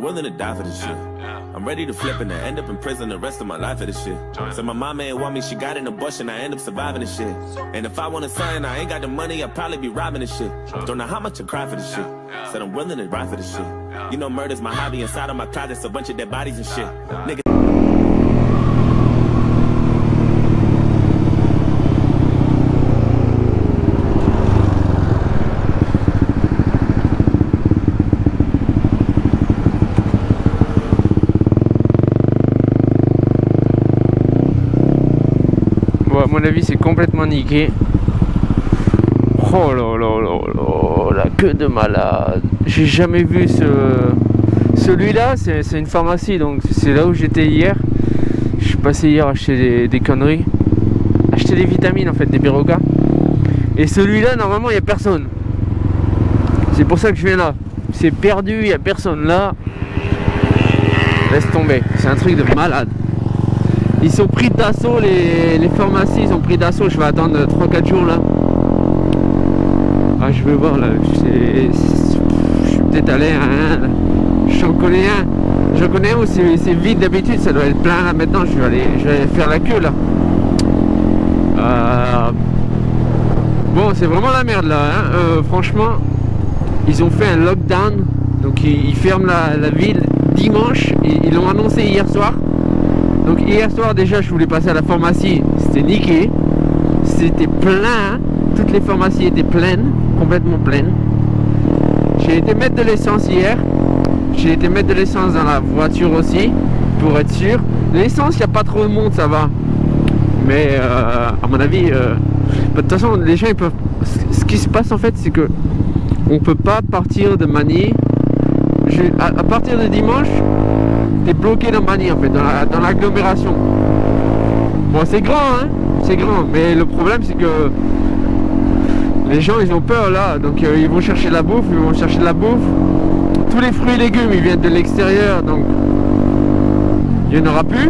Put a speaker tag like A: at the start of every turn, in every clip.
A: willing to die for this shit. I'm ready to flip and end up in prison the rest of my life for this shit. So my mama ain't want me, she got an abortion, I end up surviving this shit. And if I want a son, I ain't got the money, I'd probably be robbing this shit. Don't know how much I cry for this shit. Said I'm willing to ride for this shit. You know murder's my hobby, inside of my closet's a bunch of dead bodies and shit. Nigga.
B: À mon avis c'est complètement niqué. Oh là là là là, la queue de malade. J'ai jamais vu celui-là, c'est une pharmacie, donc c'est là où j'étais hier. Je suis passé hier acheter des conneries, acheter des vitamines en fait, des Biroca. Et celui-là normalement il n'y a personne. C'est pour ça que je viens là. C'est perdu, il n'y a personne là. Laisse tomber, c'est un truc de malade. Ils sont pris d'assaut, les pharmacies, ils sont pris d'assaut. Je vais attendre 3-4 jours là. Ah, je vais voir là. Je suis peut-être allé à un. J'en connais un. Je connais où c'est vide d'habitude. Ça doit être plein là maintenant. Je vais aller faire la queue là. Bon, c'est vraiment la merde là. Hein. Franchement, ils ont fait un lockdown. Donc ils ferment la ville dimanche. Ils l'ont annoncé hier soir. Donc hier soir déjà je voulais passer à la pharmacie, c'était niqué, c'était plein, toutes les pharmacies étaient pleines, complètement pleines. J'ai été mettre de l'essence hier, j'ai été mettre de l'essence dans la voiture aussi, pour être sûr. L'essence, il n'y a pas trop de monde, ça va. Mais à mon avis, de toute façon les gens ils peuvent... Ce qui se passe en fait c'est que on peut pas partir de Magny, à partir de dimanche, t'es bloqué dans Magny en fait, dans l'agglomération. Bon c'est grand hein, c'est grand, mais le problème c'est que les gens ils ont peur là, donc ils vont chercher de la bouffe, Tous les fruits et légumes ils viennent de l'extérieur, donc il n'y en aura plus.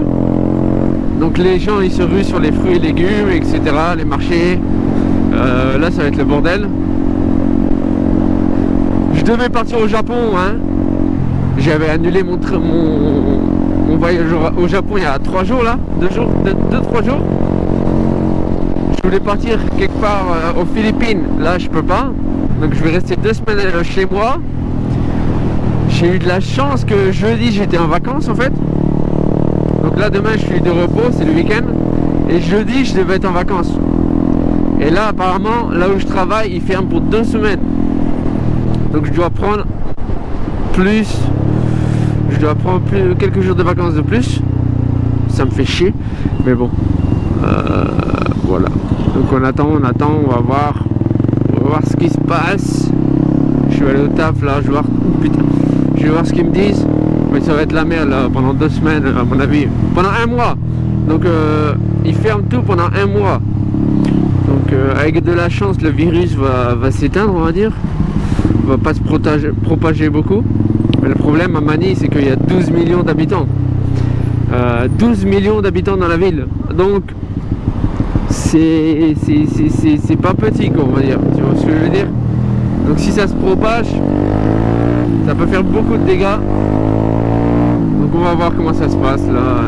B: Donc les gens ils se ruent sur les fruits et légumes, etc. Les marchés, là ça va être le bordel. Je devais partir au Japon hein. J'avais annulé mon voyage au Japon il y a 3 jours là, 2-3 jours. Je voulais partir quelque part aux Philippines, là je peux pas. Donc je vais rester 2 semaines chez moi. J'ai eu de la chance que jeudi j'étais en vacances en fait. Donc là demain je suis de repos, c'est le week-end. Et jeudi je devais être en vacances. Et là apparemment, là où je travaille, ils ferment pour 2 semaines. Donc je dois prendre quelques jours de vacances de plus. Ça me fait chier, mais bon, voilà. Donc on attend, on va voir ce qui se passe. Je vais aller au taf là, je vais voir ce qu'ils me disent. Mais ça va être la merde là, pendant 2 semaines à mon avis, pendant 1 mois. Donc ils ferment tout pendant 1 mois. Donc avec de la chance, le virus va s'éteindre, on va dire. Va pas se propager beaucoup. Mais le problème à Magny c'est qu'il y a 12 millions d'habitants. 12 millions d'habitants dans la ville. Donc c'est pas petit quoi, on va dire. Tu vois ce que je veux dire? Donc si ça se propage, ça peut faire beaucoup de dégâts. Donc on va voir comment ça se passe là.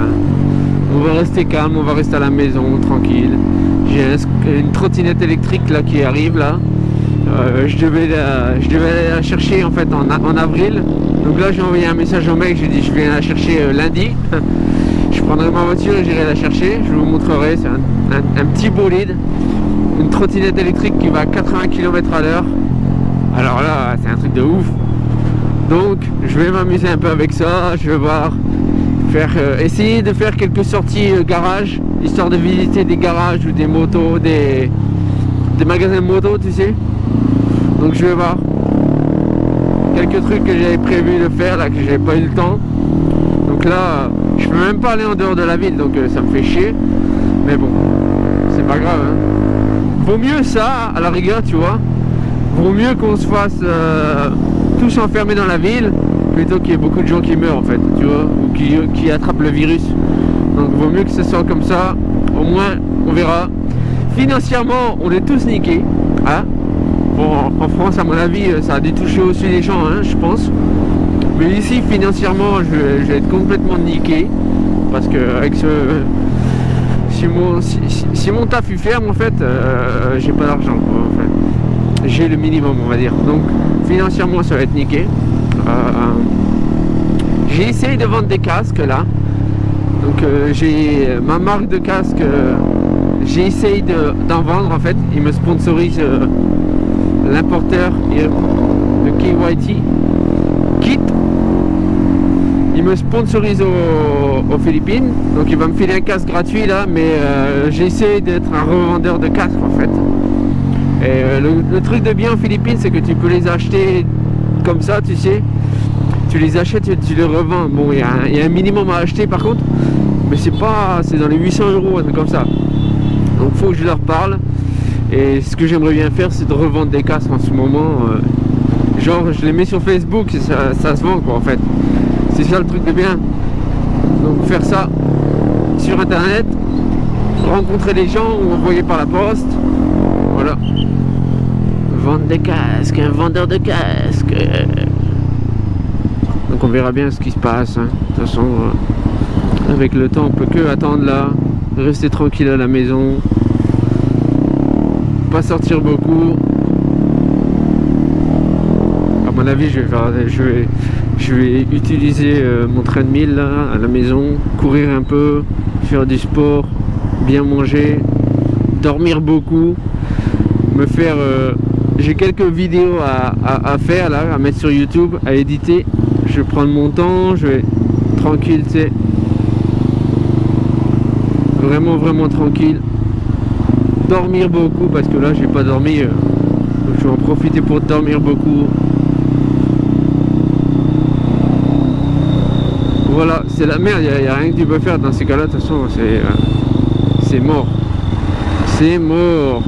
B: On va rester calme, on va rester à la maison tranquille. J'ai une trottinette électrique là qui arrive là. Je devais aller la chercher en fait en avril. Donc là j'ai envoyé un message au mec, j'ai dit je viens la chercher lundi. Je prendrai ma voiture et j'irai la chercher. Je vous montrerai, c'est un petit bolide. Une trottinette électrique qui va à 80 km/h. Alors là c'est un truc de ouf. Donc je vais m'amuser un peu avec ça. Je vais voir, essayer de faire quelques sorties garage, histoire de visiter des garages ou des motos, des magasins de motos tu sais. Donc je vais voir quelques trucs que j'avais prévu de faire là, que j'avais pas eu le temps. Donc là je peux même pas aller en dehors de la ville, donc ça me fait chier. Mais bon, c'est pas grave hein. Vaut mieux ça à la rigueur, tu vois. Vaut mieux qu'on se fasse tous enfermés dans la ville plutôt qu'il y ait beaucoup de gens qui meurent en fait, tu vois, ou qui attrapent le virus. Donc vaut mieux que ce soit comme ça. Au moins on verra. Financièrement on est tous niqués hein. Bon, en France, à mon avis, ça a dû toucher aussi les gens, hein, je pense. Mais ici, financièrement, je vais être complètement niqué. Parce que avec si mon taf est ferme, en fait, j'ai pas d'argent. En fait. J'ai le minimum, on va dire. Donc, financièrement, ça va être niqué. J'ai essayé de vendre des casques, là. Donc, j'ai ma marque de casque. J'ai essayé d'en vendre, en fait. Il me sponsorise l'importeur de KYT. Kit. Il me sponsorise aux Philippines, donc il va me filer un casque gratuit là, mais j'ai essayé d'être un revendeur de casques en fait. Et le truc de bien aux Philippines, c'est que tu peux les acheter comme ça, tu sais. Tu les achètes et tu les revends. Bon, il y a un minimum à acheter par contre, mais c'est dans les 800 €, un truc comme ça. Donc faut que je leur parle. Et ce que j'aimerais bien faire, c'est de revendre des casques en ce moment. Genre, je les mets sur Facebook et ça se vend quoi en fait. C'est ça le truc de bien. Donc faire ça sur internet, rencontrer les gens ou envoyer par la poste. Voilà. Vendre des casques, un vendeur de casques. Donc on verra bien ce qui se passe. Hein. De toute façon, avec le temps, on peut que attendre là, rester tranquille à la maison, pas sortir beaucoup. À mon avis, je vais utiliser mon treadmill là à la maison, courir un peu, faire du sport, bien manger, dormir beaucoup, me faire. J'ai quelques vidéos à faire là, à mettre sur YouTube, à éditer. Je vais prendre mon temps, je vais tranquille, tu sais, vraiment tranquille. Dormir beaucoup parce que là j'ai pas dormi, donc je vais en profiter pour dormir beaucoup. Voilà, c'est la merde, il n'y a rien que tu peux faire dans ces cas-là, de toute façon, c'est mort. C'est mort.